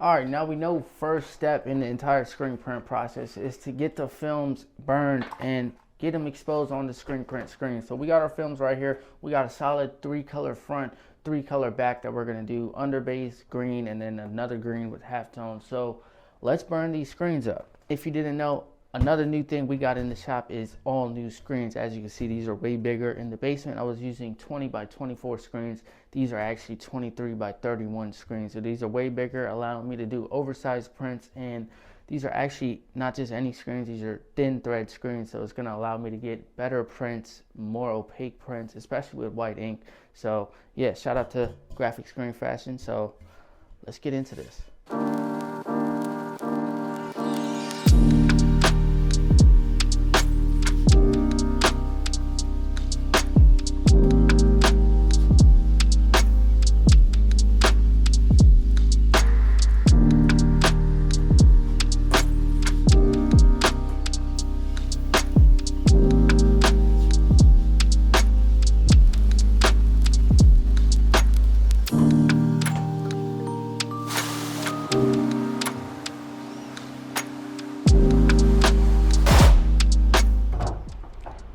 All right, now we know first step in the entire screen print process is to get the films burned and get them exposed on the screen print screen. So we got our films right here. We got a solid 3-color front, 3-color back that we're gonna do underbase green and then another green with halftone. So let's burn these screens up. If you didn't know, another new thing we got in the shop is all new screens. As you can see, these are way bigger. In the basement, I was using 20 by 24 screens. These are actually 23 by 31 screens. So these are way bigger, allowing me to do oversized prints. And these are actually not just any screens, these are thin thread screens. So it's gonna allow me to get better prints, more opaque prints, especially with white ink. So yeah, shout out to Graphic Screen Fashion. So let's get into this.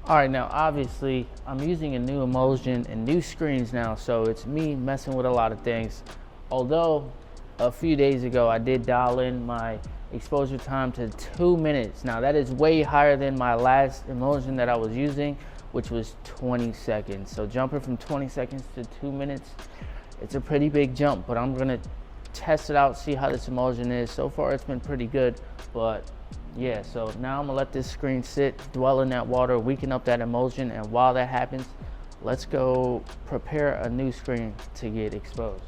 All right, now obviously I'm using a new emulsion and new screens now, so it's me messing with a lot of things. Although a few days ago I did dial in my exposure time to 2 minutes. Now that is way higher than my last emulsion that I was using, which was 20 seconds. So jumping from 20 seconds to 2 minutes, it's a pretty big jump, but I'm gonna test it out, see how this emulsion is. So far it's been pretty good, but yeah, so now I'm gonna let this screen sit, dwell in that water, weaken up that emulsion, and while that happens, let's go prepare a new screen to get exposed.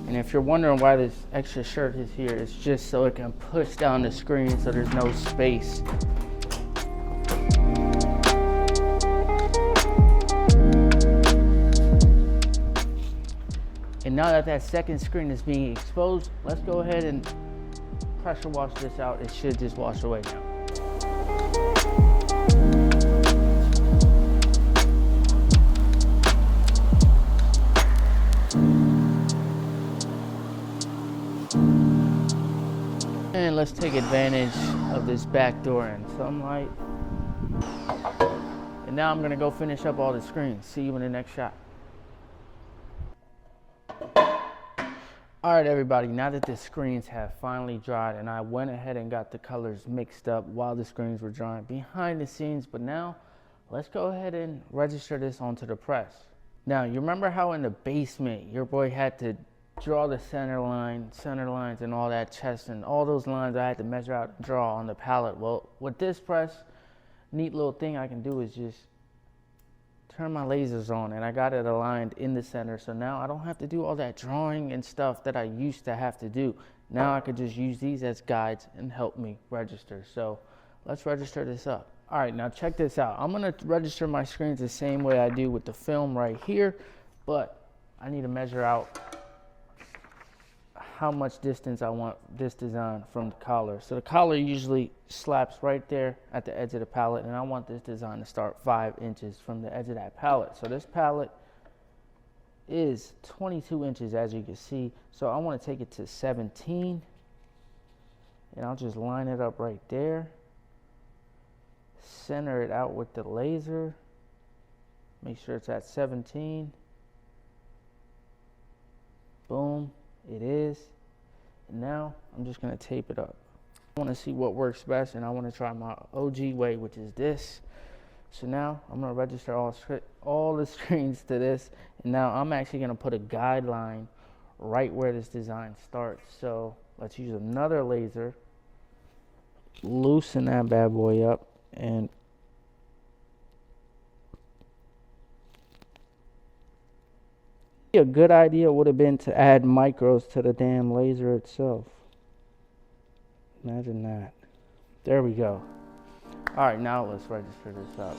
And if you're wondering why this extra shirt is here, it's just so it can push down the screen so there's no space. And now that that second screen is being exposed, let's go ahead and pressure wash this out. It should just wash away now. And let's take advantage of this back door and sunlight. And now I'm gonna go finish up all the screens. See you in the next shot. All right, everybody, now that the screens have finally dried and I went ahead and got the colors mixed up while the screens were drying behind the scenes, but now let's go ahead and register this onto the press. Now, you remember how in the basement, your boy had to draw the center lines and all that chest and all those lines I had to measure out and draw on the palette. Well, with this press, neat little thing I can do is just turn my lasers on and I got it aligned in the center. So now I don't have to do all that drawing and stuff that I used to have to do. Now I could just use these as guides and help me register. So let's register this up. All right, now check this out. I'm gonna register my screens the same way I do with the film right here, but I need to measure out how much distance I want this design from the collar. So the collar usually slaps right there at the edge of the palette, and I want this design to start 5 inches from the edge of that palette. So this palette is 22 inches, as you can see. So I want to take it to 17, and I'll just line it up right there. Center it out with the laser. Make sure it's at 17. Boom. It is. And now I'm just going to tape it up. I want to see what works best, and I want to try my OG way, which is this. So now I'm going to register all the screens to this, and now I'm actually going to put a guideline right where this design starts. So let's use another laser, loosen that bad boy up, and a good idea would have been to add micros to the damn laser itself. Imagine that. There we go. All right, now let's register this up.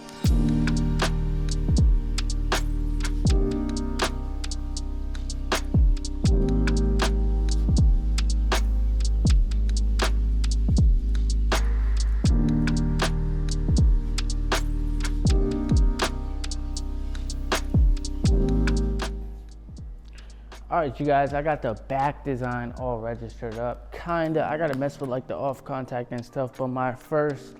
All right, you guys, I got the back design all registered up. Kinda, I gotta mess with like the off contact and stuff, but my first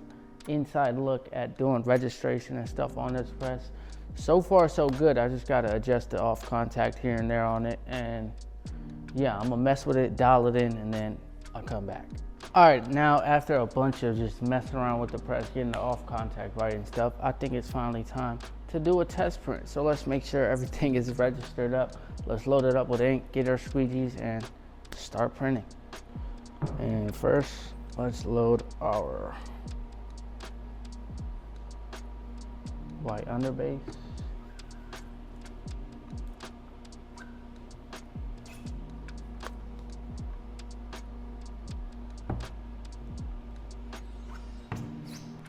inside look at doing registration and stuff on this press, so far so good. I just gotta adjust the off contact here and there on it, and yeah, I'm gonna mess with it, dial it in, and then I'll come back. All right, now after a bunch of just messing around with the press, getting the off contact right and stuff, I think it's finally time to do a test print. So let's make sure everything is registered up. Let's load it up with ink, get our squeegees, and start printing. And first, let's load our white underbase.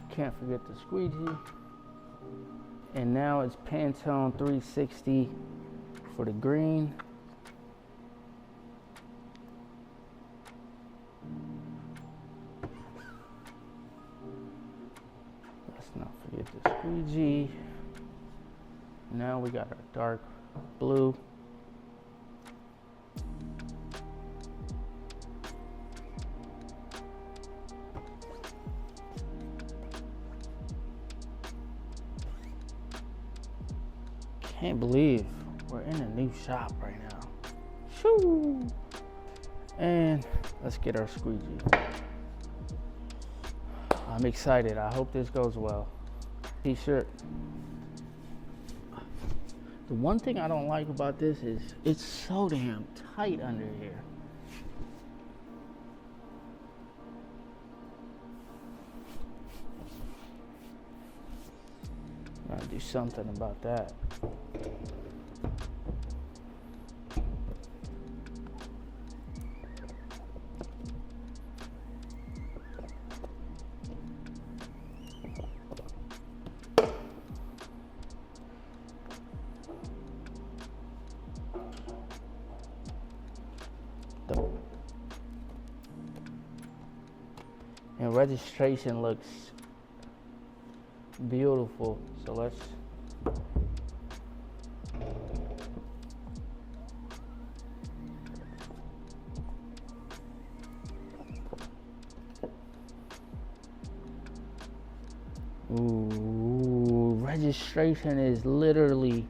Can't forget the squeegee. And now it's Pantone 360 for the green. Let's not forget the squeegee. Now we got our dark blue. Can't believe we're in a new shop right now. Shoo! And let's get our squeegee. I'm excited. I hope this goes well. T-shirt. The one thing I don't like about this is it's so damn tight under here. Gotta do something about that. And registration looks beautiful, so let's registration is literally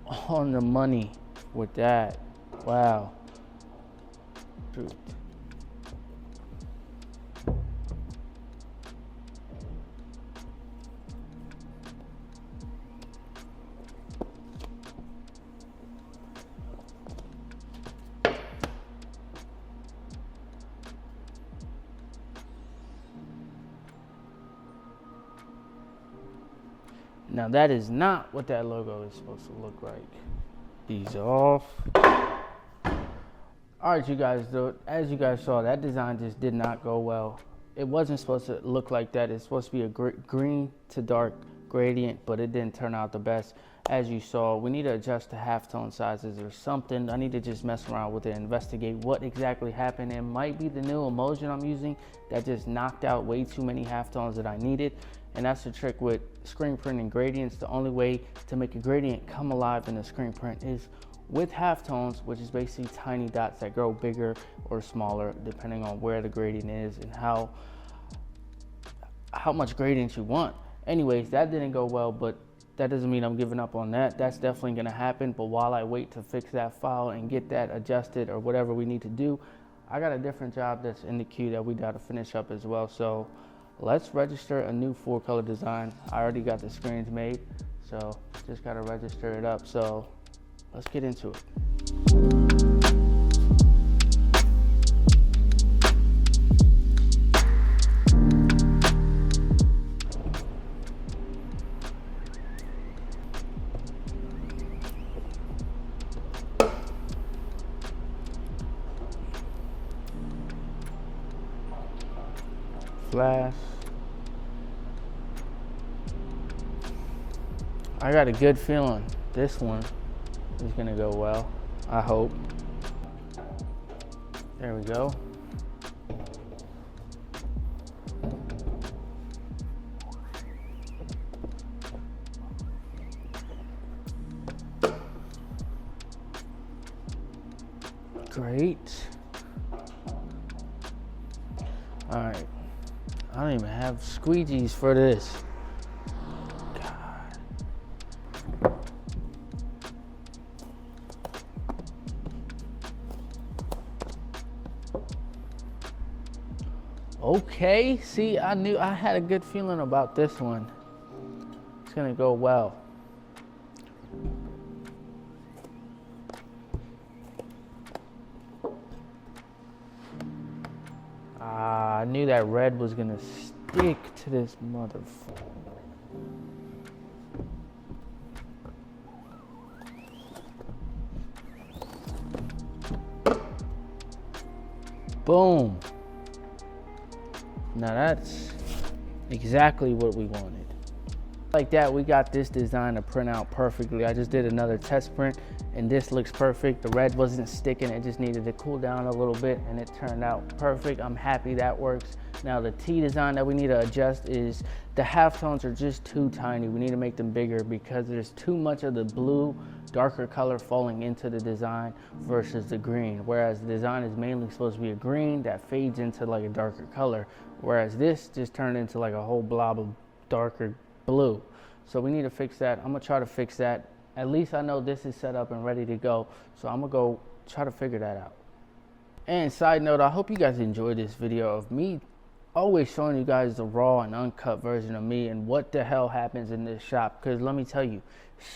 on the money with that. Wow. Truth. Now that is not what that logo is supposed to look like. These off. All right, you guys, as you guys saw, that design just did not go well. It wasn't supposed to look like that. It's supposed to be a green to dark gradient, but it didn't turn out the best. As you saw, we need to adjust the halftone sizes or something. I need to just mess around with it and investigate what exactly happened. It might be the new emulsion I'm using that just knocked out way too many halftones that I needed. And that's the trick with screen printing gradients. The only way to make a gradient come alive in the screen print is with halftones, which is basically tiny dots that grow bigger or smaller depending on where the gradient is and how much gradient you want. Anyways, that didn't go well, but that doesn't mean I'm giving up on that. That's definitely gonna happen, but while I wait to fix that file and get that adjusted or whatever we need to do, I got a different job that's in the queue that we gotta finish up as well. So let's register a new 4-color design. I already got the screens made, so just gotta register it up. So let's get into it. Flash. I got a good feeling this one is gonna go well, I hope. There we go. great. All right, I don't even have squeegees for this. Okay, see, I had a good feeling about this one. It's gonna go well. I knew that red was gonna stick to this motherfucker. Boom. Now that's exactly what we wanted. Like that, we got this design to print out perfectly. I just did another test print and this looks perfect. The red wasn't sticking, it just needed to cool down a little bit and it turned out perfect. I'm happy that works. Now the T design that we need to adjust is the halftones are just too tiny. We need to make them bigger because there's too much of the blue, darker color falling into the design versus the green. Whereas the design is mainly supposed to be a green that fades into like a darker color. Whereas this just turned into like a whole blob of darker blue. So we need to fix that. I'm gonna try to fix that. At least I know this is set up and ready to go. So I'm gonna go try to figure that out. And side note, I hope you guys enjoyed this video of me always showing you guys the raw and uncut version of me and what the hell happens in this shop. Because let me tell you,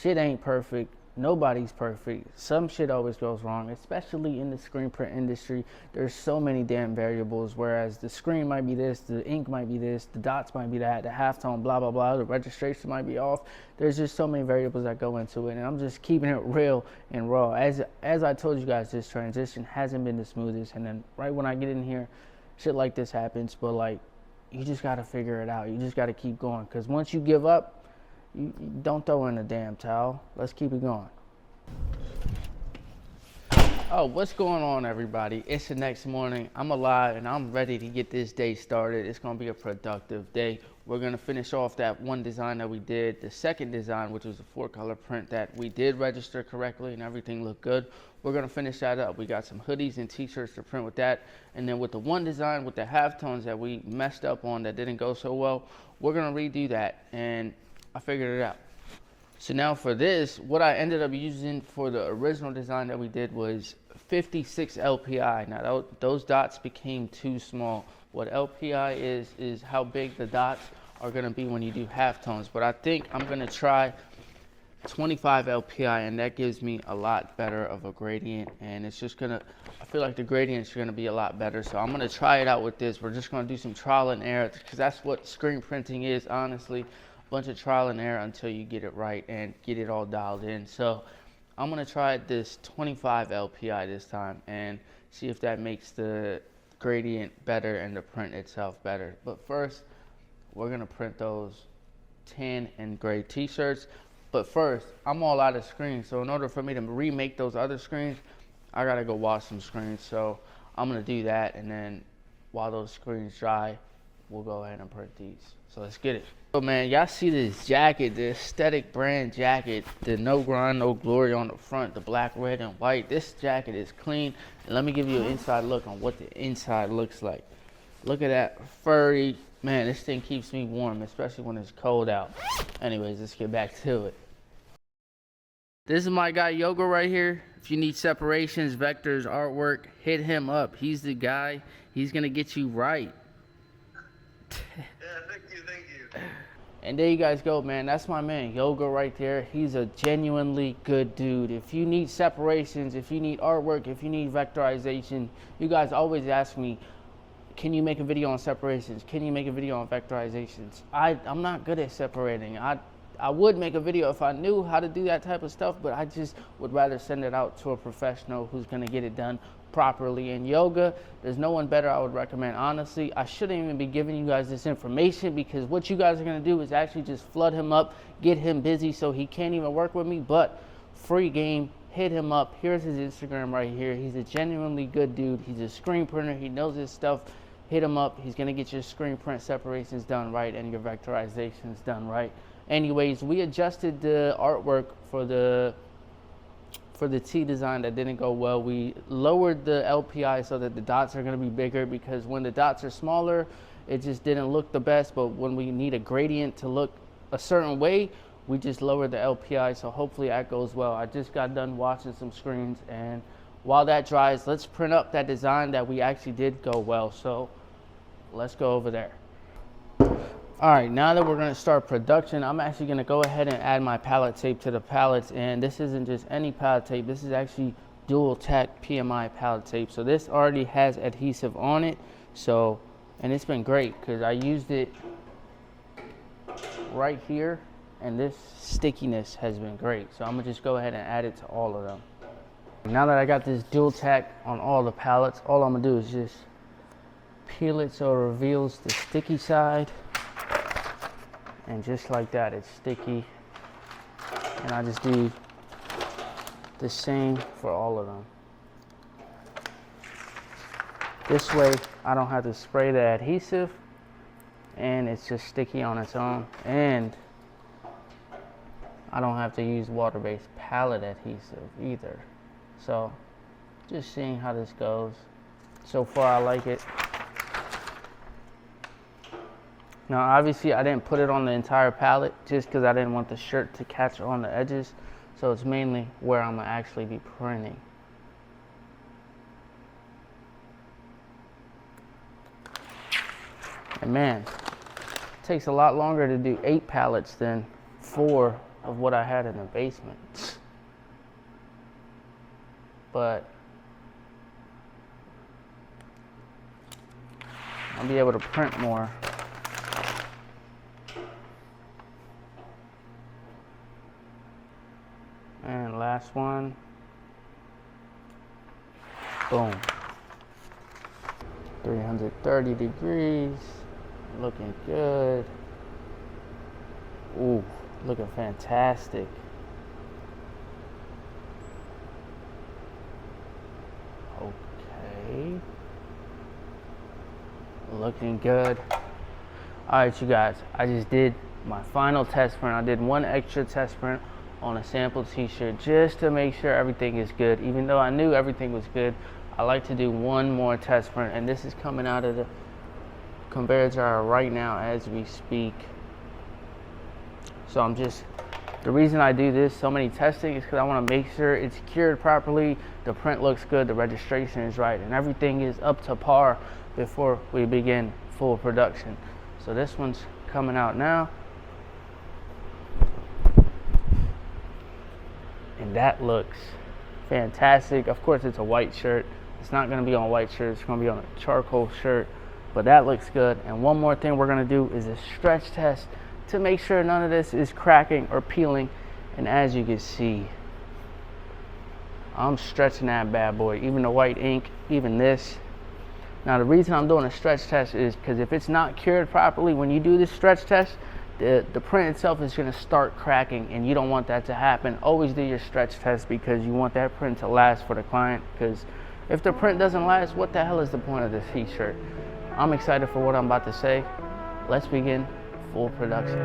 shit ain't perfect. Nobody's perfect. Some shit always goes wrong, especially in the screen print industry. There's so many damn variables, whereas the screen might be this, the ink might be this, the dots might be that, the halftone, blah, blah, blah, the registration might be off. There's just so many variables that go into it, and I'm just keeping it real and raw. As I told you guys, this transition hasn't been the smoothest, and then right when I get in here, shit like this happens, but like, you just gotta figure it out. You just gotta keep going, because once you give up, you don't throw in a damn towel. Let's keep it going. Oh, what's going on, everybody? It's the next morning. I'm alive and I'm ready to get this day started. It's gonna be a productive day. We're gonna finish off that one design that we did. The second design, which was a 4-color print that we did register correctly and everything looked good. We're gonna finish that up. We got some hoodies and t-shirts to print with that. And then with the one design with the halftones that we messed up on that didn't go so well, we're gonna redo that. And I figured it out. So now for this, what I ended up using for the original design that we did was 56 LPI. Now those dots became too small. What LPI is how big the dots are gonna be when you do halftones. But I think I'm gonna try 25 LPI, and that gives me a lot better of a gradient, and it's just gonna, I feel like the gradients are gonna be a lot better. So I'm gonna try it out with this. We're just gonna do some trial and error, because that's what screen printing is, honestly. Bunch of trial and error until you get it right and get it all dialed in. So I'm gonna try this 25 LPI this time and see if that makes the gradient better and the print itself better. But first, we're gonna print those tan and gray t-shirts. But first, I'm all out of screens, so in order for me to remake those other screens, I gotta go wash some screens. So I'm gonna do that, and then while those screens dry, we'll go ahead and print these. So let's get it. So man, y'all see this jacket, the aesthetic brand jacket, the no grind, no glory on the front, the black, red, and white. This jacket is clean. And let me give you an inside look on what the inside looks like. Look at that furry, man, this thing keeps me warm, especially when it's cold out. Anyways, let's get back to it. This is my guy Yoga right here. If you need separations, vectors, artwork, hit him up. He's the guy. He's gonna get you right. Yeah, thank you. And there you guys go, man. That's my man, Yoga, right there. He's a genuinely good dude. If you need separations, if you need artwork, if you need vectorization, you guys always ask me, can you make a video on separations? Can you make a video on vectorizations? I'm not good at separating. I would make a video if I knew how to do that type of stuff, but I just would rather send it out to a professional who's gonna get it done properly. In Yoga, there's no one better I would recommend. Honestly, I shouldn't even be giving you guys this information, because what you guys are gonna do is actually just flood him up, get him busy so he can't even work with me. But free game, hit him up. Here's his Instagram right here. He's a genuinely good dude. He's a screen printer. He knows his stuff. Hit him up. He's gonna get your screen print separations done right and your vectorizations done right. Anyways, we adjusted the artwork for for the T design that didn't go well. We lowered the LPI so that the dots are going to be bigger, because when the dots are smaller, it just didn't look the best. But when we need a gradient to look a certain way, we just lowered the LPI, so hopefully that goes well. I just got done watching some screens, and while that dries, let's print up that design that we actually did go well. So let's go over there. All right, now that we're gonna start production, I'm actually gonna go ahead and add my pallet tape to the pallets. And this isn't just any pallet tape, this is actually dual tack PMI pallet tape. So this already has adhesive on it. So, and it's been great because I used it right here, and this stickiness has been great. So I'm gonna just go ahead and add it to all of them. Now that I got this dual tack on all the pallets, all I'm gonna do is just peel it so it reveals the sticky side. And just like that, it's sticky. And I just do the same for all of them. This way, I don't have to spray the adhesive, and it's just sticky on its own. And I don't have to use water-based pallet adhesive either. So, just seeing how this goes. So far, I like it. Now, obviously, I didn't put it on the entire pallet just because I didn't want the shirt to catch on the edges. So it's mainly where I'm gonna actually be printing. And man, it takes a lot longer to do 8 pallets than 4 of what I had in the basement. But I'll be able to print more. And last one. Boom. 330 degrees. Looking good. Ooh, looking fantastic. Okay. Looking good. Alright, you guys, I just did my final test print. I did one extra test print on a sample t-shirt just to make sure everything is good. Even though I knew everything was good, I like to do one more test print, and this is coming out of the conveyor dryer right now as we speak. So the reason I do this so many testing is because I want to make sure it's cured properly, the print looks good, the registration is right, and everything is up to par before we begin full production. So this one's coming out now. And that looks fantastic. Of course, it's a white shirt. It's not gonna be on a white shirt, it's gonna be on a charcoal shirt, but that looks good. And one more thing we're gonna do is a stretch test to make sure none of this is cracking or peeling. And as you can see, I'm stretching that bad boy, even the white ink, even this. Now the reason I'm doing a stretch test is because if it's not cured properly, when you do this stretch test, the print itself is going to start cracking, and you don't want that to happen. Always do your stretch test because you want that print to last for the client, because if the print doesn't last, what the hell is the point of this t-shirt? I'm excited for what I'm about to say. Let's begin full production.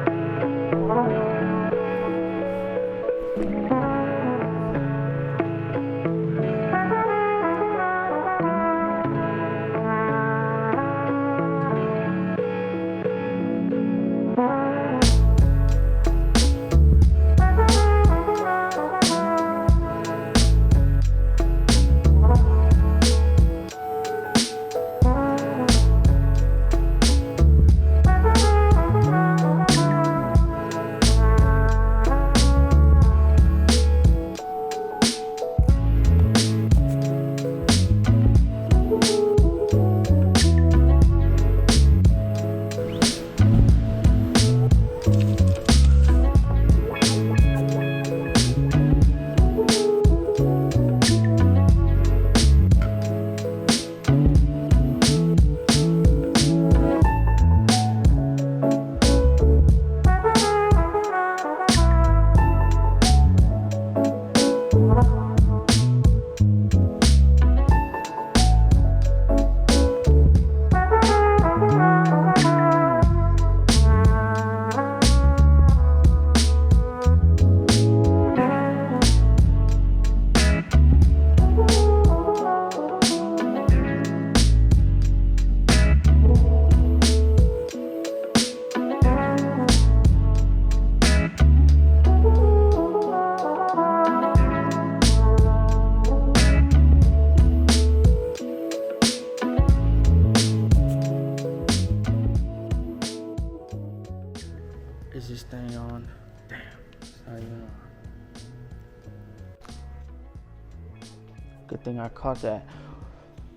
Good thing I caught that.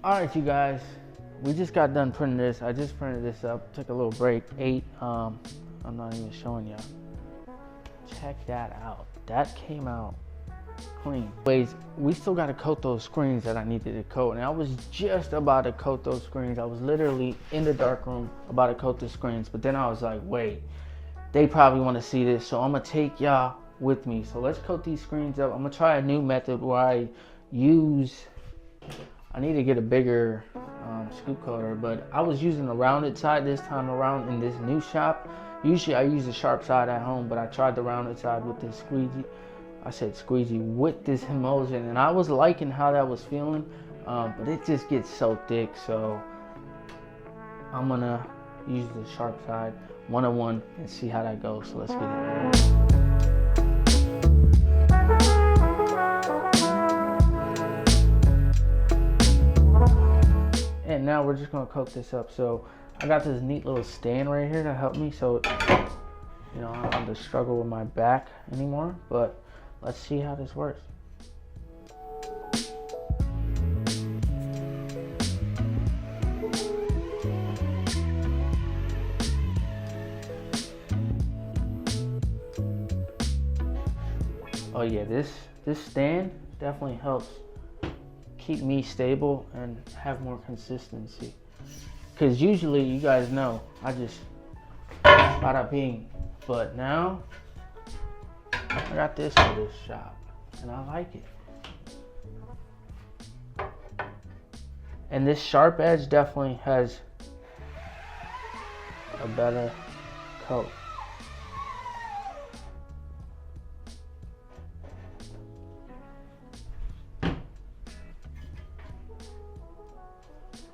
All right, you guys, we just got done printing this. I just printed this up, took a little break, ate. I'm not even showing y'all. Check that out. That came out clean. Anyways, we still got to coat those screens that I needed to coat, and I was just about to coat those screens. I was literally in the dark room about to coat the screens, but then I was like, wait, they probably want to see this, so I'm gonna take y'all with me. So let's coat these screens up. I'm gonna try a new method where I need to get a bigger scoop coater, but I was using the rounded side this time around in this new shop. Usually I use the sharp side at home, but I tried the rounded side with this squeegee with this emulsion, and I was liking how that was feeling, but it just gets so thick, so I'm gonna use the sharp side one-on-one and see how that goes. So let's get it. And now we're just gonna coat this up. So I got this neat little stand right here to help me, so you know I don't have to struggle with my back anymore. But let's see how this works. Oh yeah, this stand definitely helps keep me stable and have more consistency. Because usually, you guys know, I just bada bing. But now, I got this for this shop, and I like it. And this sharp edge definitely has a better coat.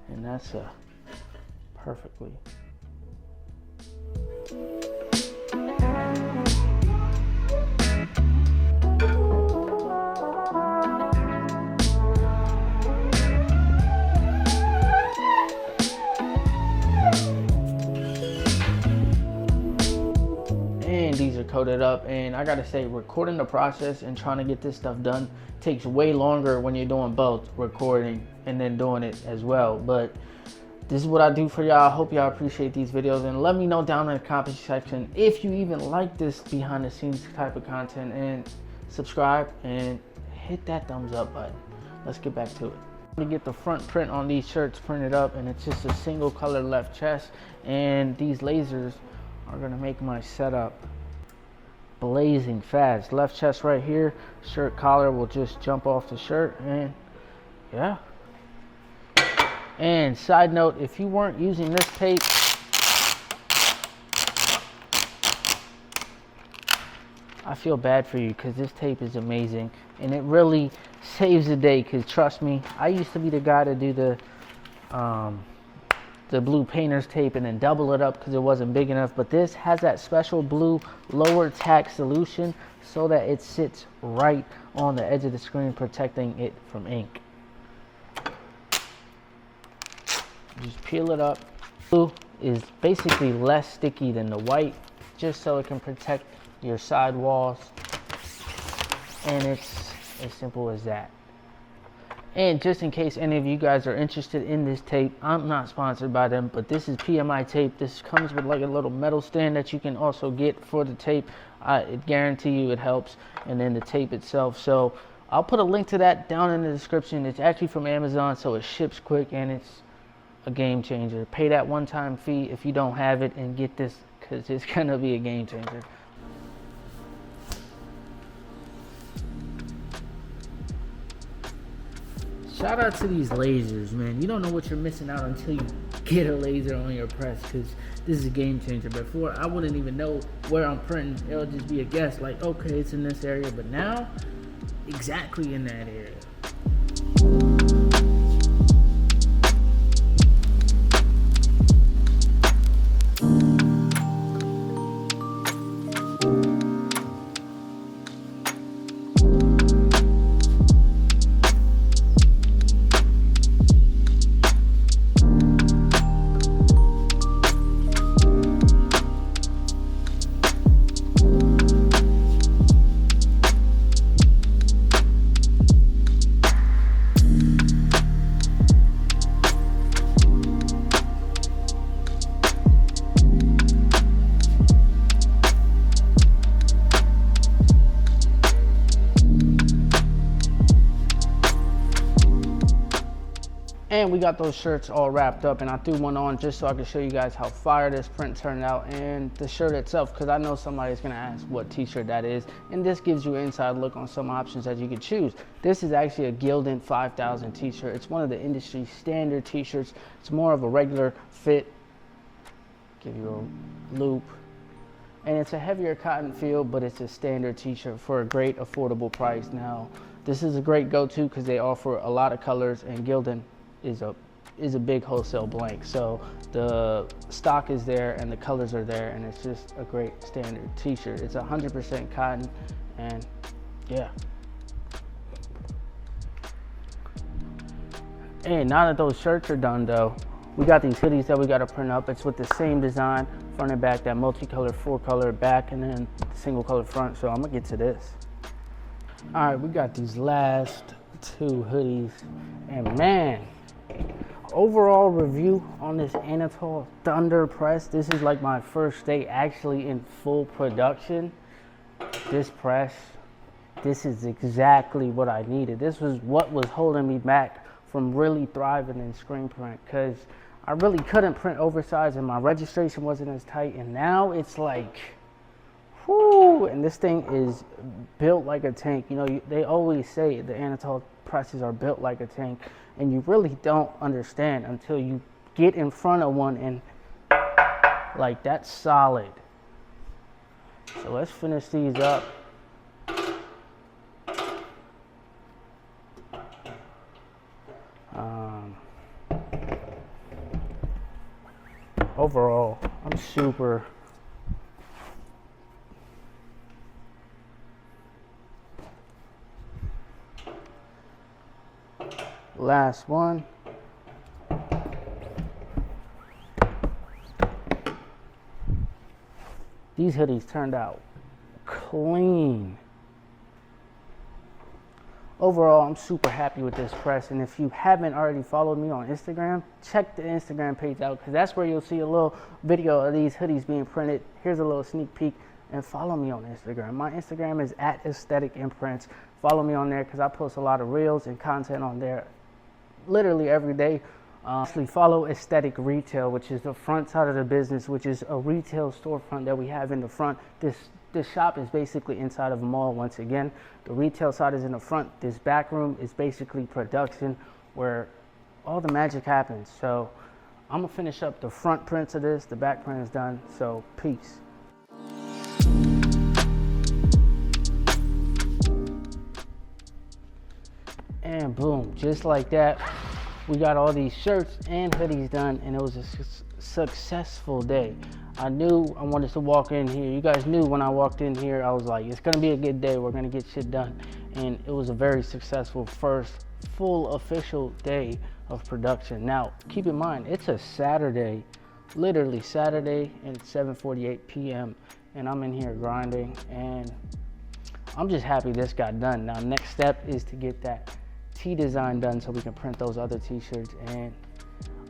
And that's perfectly. And these are coated up, and I gotta say, recording the process and trying to get this stuff done takes way longer when you're doing both, recording and then doing it as well. But this is what I do for y'all. I hope y'all appreciate these videos, and let me know down in the comment section if you even like this behind the scenes type of content, and subscribe and hit that thumbs up button. Let's get back to it. I'm gonna get the front print on these shirts printed up, and it's just a single color left chest, and these lasers are gonna make my setup blazing fast. Left chest right here, shirt collar will just jump off the shirt, and yeah. And side note, if you weren't using this tape, I feel bad for you, because this tape is amazing and it really saves the day. Because trust me, I used to be the guy to do the blue painter's tape and then double it up because it wasn't big enough. But this has that special blue lower tack solution so that it sits right on the edge of the screen, protecting it from ink. Just peel it up. Blue is basically less sticky than the white, just so it can protect your side walls, and it's as simple as that. And just in case any of you guys are interested in this tape, I'm not sponsored by them, but this is PMI tape. This comes with like a little metal stand that you can also get for the tape. I guarantee you it helps, and then the tape itself. So I'll put a link to that down in the description. It's actually from Amazon, so it ships quick, and it's a game changer. Pay that one-time fee if you don't have it and get this, because it's gonna be a game changer. Shout out to these lasers, man. You don't know what you're missing out until you get a laser on your press, because this is a game changer. Before, I wouldn't even know where I'm printing. It'll just be a guess, like, okay, it's in this area, but now, exactly in that area. And we got those shirts all wrapped up, and I threw one on just so I could show you guys how fire this print turned out and the shirt itself, because I know somebody's gonna ask what t-shirt that is, and this gives you an inside look on some options that you could choose. This is actually a Gildan 5000 t-shirt. It's one of the industry standard t-shirts. It's more of a regular fit, give you a loop, and it's a heavier cotton feel, but it's a standard t-shirt for a great affordable price. Now, this is a great go-to because they offer a lot of colors, and Gildan is a big wholesale blank, so the stock is there and the colors are there, and it's just a great standard t-shirt. It's 100% cotton, and yeah. And now that those shirts are done though, we got these hoodies that we got to print up. It's with the same design, front and back, that multicolored 4-color back, and then the single color front. So I'm gonna get to this. All right, we got these last 2 hoodies, and man, overall review on this Anatol Thunder press. This is like my first day actually in full production. This press, this is exactly what I needed. This was what was holding me back from really thriving in screen print, because I really couldn't print oversized and my registration wasn't as tight, and now it's like, whoo, and this thing is built like a tank. You know, they always say the Anatol presses are built like a tank, and you really don't understand until you get in front of one, and like, that's solid. So let's finish these up. Overall, I'm super last one. These hoodies turned out clean. Overall, I'm super happy with this press, and if you haven't already followed me on Instagram, check the Instagram page out, because that's where you'll see a little video of these hoodies being printed. Here's a little sneak peek, and follow me on Instagram. My Instagram is @aesthetic_imprints. Follow me on there because I post a lot of reels and content on there literally every day. Actually, follow Aesthetic Retail, which is the front side of the business, which is a retail storefront that we have in the front. This shop is basically inside of a mall once again. The retail side is in the front. This back room is basically production, where all the magic happens. So I'm gonna finish up the front prints of this. The back print is done, so peace. And boom, just like that, we got all these shirts and hoodies done, and it was a successful day. I knew I wanted to walk in here. You guys knew when I walked in here, I was like, it's gonna be a good day. We're gonna get shit done. And it was a very successful first full official day of production. Now, keep in mind, it's a Saturday, literally Saturday at 7:48 p.m. and I'm in here grinding, and I'm just happy this got done. Now, next step is to get that T design done so we can print those other t-shirts, and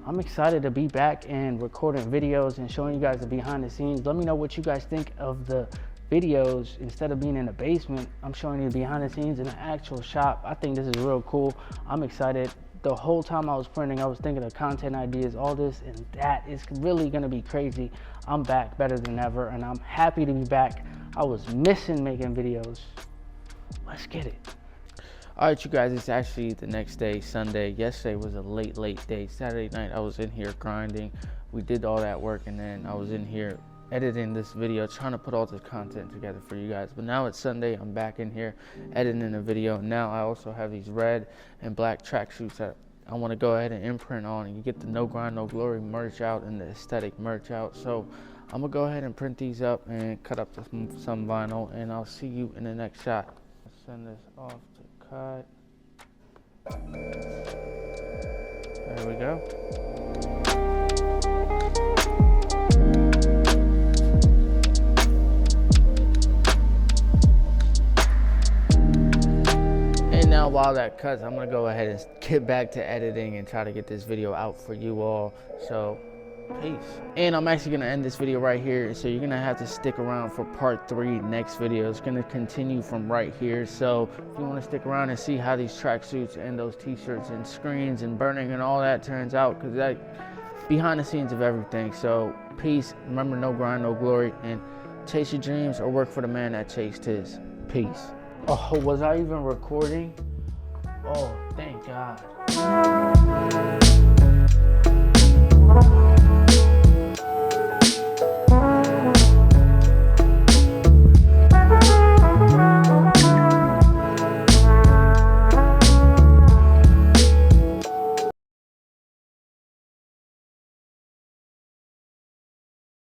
I'm excited to be back and recording videos and showing you guys the behind the scenes. Let me know what you guys think of the videos. Instead of being in the basement, I'm showing you behind the scenes in the actual shop. I think this is real cool. I'm excited. The whole time I was printing, I was thinking of content ideas, all this and that. It's really gonna be crazy. I'm back better than ever, and I'm happy to be back. I was missing making videos. Let's get it. All right, you guys, it's actually the next day, Sunday. Yesterday was a late day. Saturday night, I was in here grinding. We did all that work, and then I was in here editing this video, trying to put all this content together for you guys. But now it's Sunday, I'm back in here editing a video. Now I also have these red and black tracksuits that I want to go ahead and imprint on, and you get the No Grind, No Glory merch out and the aesthetic merch out. So I'm gonna go ahead and print these up and cut up some vinyl, and I'll see you in the next shot. I'll send this off to cut. There we go. And now while that cuts, I'm gonna go ahead and get back to editing and try to get this video out for you all. So Peace. And I'm actually gonna end this video right here, so you're gonna have to stick around for part 3 next video. It's gonna continue from right here. So if you wanna stick around and see how these tracksuits and those t-shirts and screens and burning and all that turns out, because that behind the scenes of everything. So peace. Remember, no grind, no glory, and chase your dreams or work for the man that chased his. Peace. Oh, was I even recording? Oh, thank God.